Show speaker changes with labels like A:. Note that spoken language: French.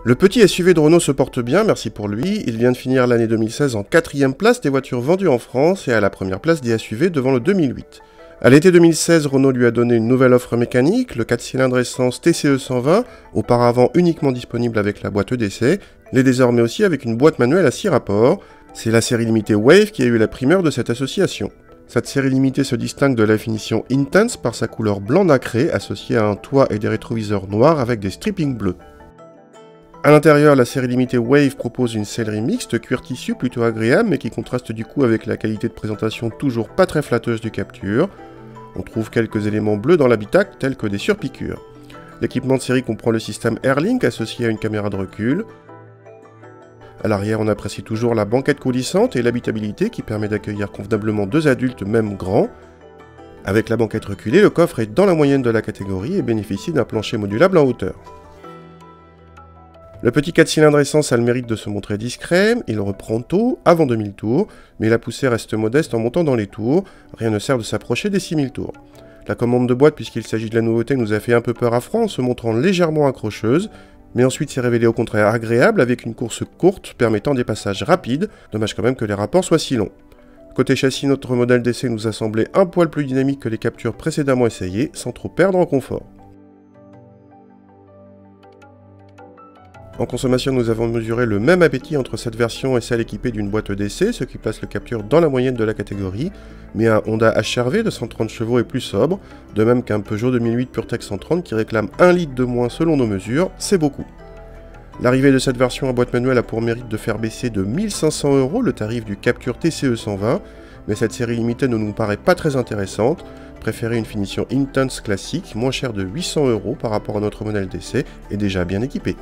A: Le petit SUV de Renault se porte bien, merci pour lui. Il vient de finir l'année 2016 en 4e place des voitures vendues en France et à la première place des SUV devant le 2008. À l'été 2016, Renault lui a donné une nouvelle offre mécanique, le 4 cylindres essence TCE 120, auparavant uniquement disponible avec la boîte EDC, l'est désormais aussi avec une boîte manuelle à 6 rapports. C'est la série limitée Wave qui a eu la primeur de cette association. Cette série limitée se distingue de la finition Intense par sa couleur blanc nacré associée à un toit et des rétroviseurs noirs avec des strippings bleus. A l'intérieur, la série limitée Wave propose une sellerie mixte cuir tissu plutôt agréable mais qui contraste du coup avec la qualité de présentation toujours pas très flatteuse du Captur. On trouve quelques éléments bleus dans l'habitacle tels que des surpiqûres. L'équipement de série comprend le système AirLink associé à une caméra de recul. À l'arrière, on apprécie toujours la banquette coulissante et l'habitabilité qui permet d'accueillir convenablement 2 adultes même grands. Avec la banquette reculée, le coffre est dans la moyenne de la catégorie et bénéficie d'un plancher modulable en hauteur. Le petit 4 cylindres essence a le mérite de se montrer discret, il reprend tôt, avant 2000 tours, mais la poussée reste modeste en montant dans les tours, rien ne sert de s'approcher des 6000 tours. La commande de boîte, puisqu'il s'agit de la nouveauté, nous a fait un peu peur à franc en se montrant légèrement accrocheuse, mais ensuite s'est révélée au contraire agréable avec une course courte permettant des passages rapides, dommage quand même que les rapports soient si longs. Côté châssis, notre modèle d'essai nous a semblé un poil plus dynamique que les Capturs précédemment essayés, sans trop perdre en confort. En consommation, nous avons mesuré le même appétit entre cette version et celle équipée d'une boîte d'essai, ce qui place le Captur dans la moyenne de la catégorie, mais un Honda HR-V de 130 chevaux est plus sobre, de même qu'un Peugeot 2008 PureTech 130 qui réclame 1 litre de moins selon nos mesures, c'est beaucoup. L'arrivée de cette version à boîte manuelle a pour mérite de faire baisser de 1500 € le tarif du Captur TCE 120, mais cette série limitée ne nous paraît pas très intéressante, préférez une finition Intense classique, moins chère de 800 € par rapport à notre modèle d'essai, et déjà bien équipé.